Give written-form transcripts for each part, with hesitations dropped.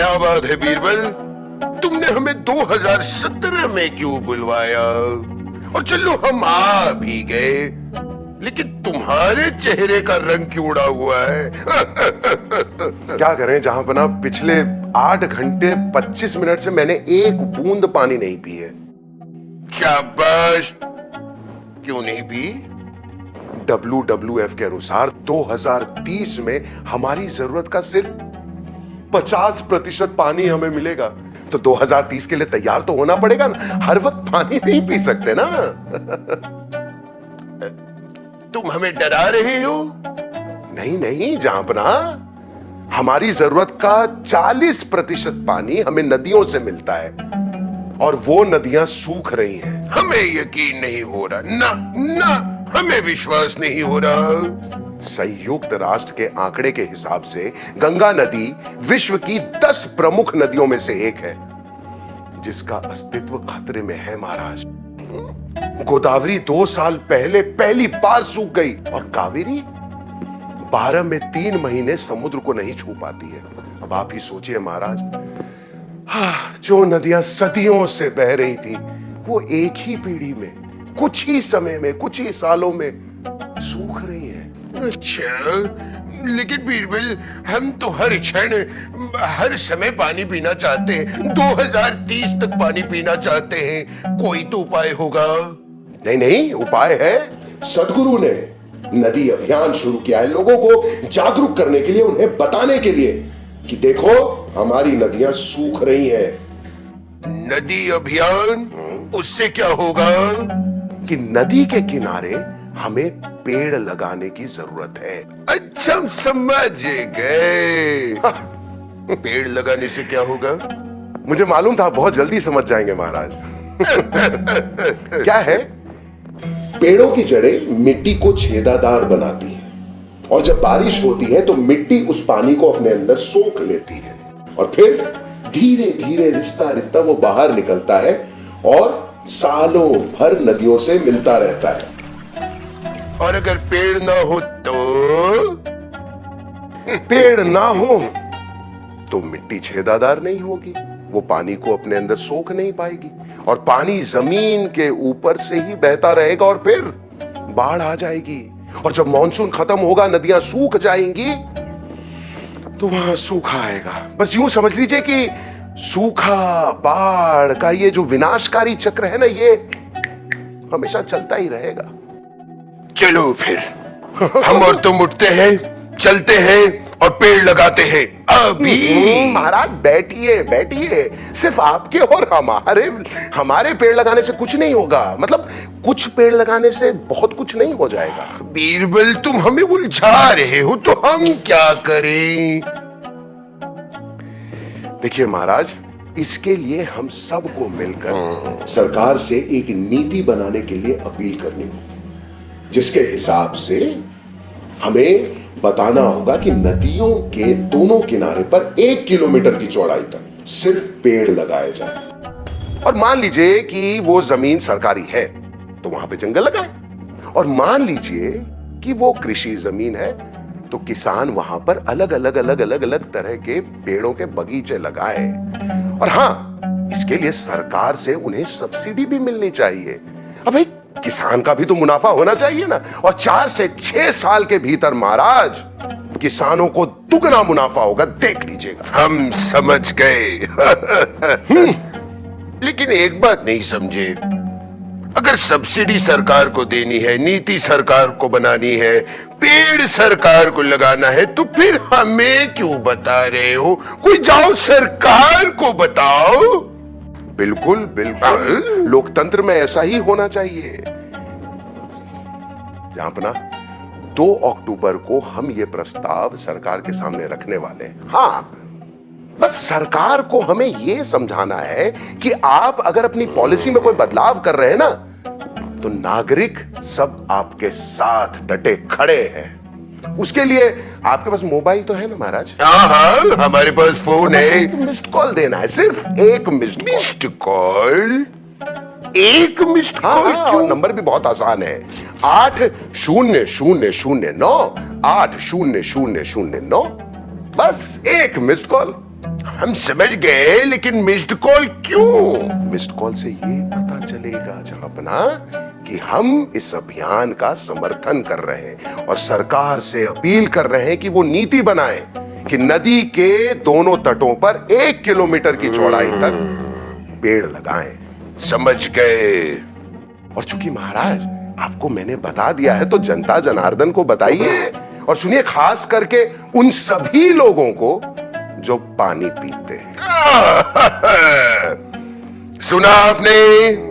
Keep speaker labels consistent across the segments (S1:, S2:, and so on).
S1: क्या बात है बीरबल, तुमने हमें 2017 में क्यों बुलवाया? और चलो हम आ भी गए, लेकिन तुम्हारे चेहरे का रंग क्यों उड़ा हुआ है?
S2: क्या करें जहां पना, पिछले 8 घंटे 25 मिनट से मैंने एक बूंद पानी नहीं पी है।
S1: शाबाश, क्यों नहीं पी?
S2: WWF के अनुसार 2030 में हमारी जरूरत का सिर्फ 50% पानी हमें मिलेगा। तो 2030 के लिए तैयार तो होना पड़ेगा ना, हर वक्त पानी नहीं पी सकते ना।
S1: तुम हमें डरा रहे हो?
S2: नहीं नहीं जहांपना, हमारी जरूरत का 40% पानी हमें नदियों से मिलता है और वो नदियां सूख रही हैं।
S1: हमें यकीन नहीं हो रहा, ना ना हमें विश्वास नहीं हो रहा।
S2: संयुक्त राष्ट्र के आंकड़े के हिसाब से गंगा नदी विश्व की 10 प्रमुख नदियों में से एक है, जिसका अस्तित्व खतरे में है महाराज। गोदावरी 2 साल पहले पहली बार सूख गई और कावेरी 12 में 3 महीने समुद्र को नहीं छू पाती है। अब आप ही सोचिए महाराज, जो नदियां सदियों से बह रही थी, वो एक ही पीढ़ी में, कुछ ही समय में, कुछ ही सालों में सूख रही हैं।
S1: अच्छा, लेकिन बीरबल हम तो हर क्षण हर समय पानी पीना चाहते हैं, 2030 तक पानी पीना चाहते हैं। कोई तो उपाय होगा।
S2: नहीं नहीं, उपाय है। सदगुरु ने नदी अभियान शुरू किया है, लोगों को जागरूक करने के लिए, उन्हें बताने के लिए कि देखो हमारी नदियां सूख रही हैं।
S1: नदी अभियान? उससे क्या होगा?
S2: कि नदी के किनारे हमें पेड़ लगाने की जरूरत है।
S1: अच्छा, हम समझ गए। पेड़ लगाने से क्या होगा?
S2: मुझे मालूम था बहुत जल्दी समझ जाएंगे महाराज। क्या है? पेड़ों की जड़ें मिट्टी को छेदादार बनाती हैं और जब बारिश होती है तो मिट्टी उस पानी को अपने अंदर सोख लेती है और फिर धीरे धीरे रिश्ता रिश्ता वो बाहर निकलता है और सालों भर नदियों से मिलता रहता है।
S1: और अगर पेड़ ना हो तो?
S2: पेड़ ना हो तो मिट्टी छेदादार नहीं होगी, वो पानी को अपने अंदर सोख नहीं पाएगी और पानी जमीन के ऊपर से ही बहता रहेगा और फिर बाढ़ आ जाएगी। और जब मॉनसून खत्म होगा, नदियां सूख जाएंगी, तो वहां सूखा आएगा। बस यूं समझ लीजिए कि सूखा, बाढ़ का ये जो विनाशकारी चक्र है ना, ये हमेशा चलता ही रहेगा।
S1: चलो फिर हम और तुम उठते हैं, चलते हैं और पेड़ लगाते हैं अभी।
S2: महाराज बैठिए बैठिए, सिर्फ आपके और हमारे पेड़ लगाने से कुछ नहीं होगा। मतलब कुछ पेड़ लगाने से बहुत कुछ नहीं हो जाएगा।
S1: बीरबल, तुम हमें उलझा रहे हो, तो हम क्या करें?
S2: देखिए महाराज, इसके लिए हम सबको मिलकर सरकार से एक नीति बनाने के लिए अपील करनी होगी, जिसके हिसाब से हमें बताना होगा कि नदियों के दोनों किनारे पर 1 किलोमीटर की चौड़ाई तक सिर्फ पेड़ लगाए जाए। और मान लीजिए कि वो जमीन सरकारी है तो वहां पे जंगल लगाए, और मान लीजिए कि वो कृषि जमीन है तो किसान वहां पर अलग अलग तरह के पेड़ों के बगीचे लगाए। और हां, इसके लिए सरकार से उन्हें सब्सिडी भी मिलनी चाहिए। अब भाई, किसान का भी तो मुनाफा होना चाहिए ना। और 4 से 6 साल के भीतर महाराज किसानों को दुगना मुनाफा होगा, देख लीजिएगा।
S1: हम समझ गए। लेकिन एक बात नहीं समझे, अगर सब्सिडी सरकार को देनी है, नीति सरकार को बनानी है, पेड़ सरकार को लगाना है, तो फिर हमें क्यों बता रहे हो? कोई जाओ सरकार को बताओ।
S2: बिल्कुल बिल्कुल, लोकतंत्र में ऐसा ही होना चाहिए। जहां अपना 2 अक्टूबर को हम ये प्रस्ताव सरकार के सामने रखने वाले हैं। हाँ, बस सरकार को हमें यह समझाना है कि आप अगर अपनी पॉलिसी में कोई बदलाव कर रहे हैं ना, तो नागरिक सब आपके साथ डटे खड़े हैं। उसके लिए आपके पास मोबाइल तो है ना महाराज?
S1: हाँ, हमारे पास फोन है।
S2: एक मिस्ड कॉल देना है, सिर्फ एक मिस्ड
S1: कॉल। एक मिस्ड कॉल?
S2: क्यों? नंबर भी बहुत आसान है, 800009 800009। बस एक मिस्ड कॉल।
S1: हम समझ गए, लेकिन मिस्ड कॉल क्यों?
S2: मिस्ड कॉल से ये पता चलेगा जहांपना कि हम इस अभियान का समर्थन कर रहे हैं और सरकार से अपील कर रहे हैं कि वो नीति बनाए कि नदी के दोनों तटों पर 1 किलोमीटर की चौड़ाई तक पेड़ लगाएं।
S1: समझ गए।
S2: और चूंकि महाराज आपको मैंने बता दिया है, तो जनता जनार्दन को बताइए, और सुनिए, खास करके उन सभी लोगों को जो पानी पीते हैं।
S1: सुना आपने?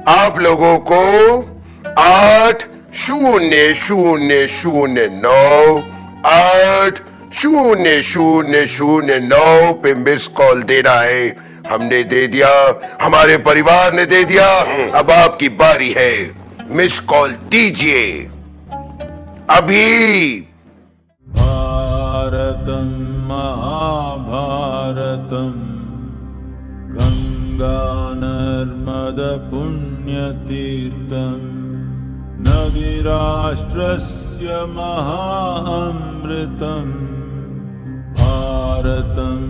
S1: आप लोगों को 80009 पे मिस कॉल देना है। हमने दे दिया, हमारे परिवार ने दे दिया, अब आपकी बारी है। मिस कॉल दीजिए अभी।
S3: भारतं महाभारतं गंगा नर्मद पुण्यतीर्थं नदीराष्ट्रस्य महाअमृतं भारतं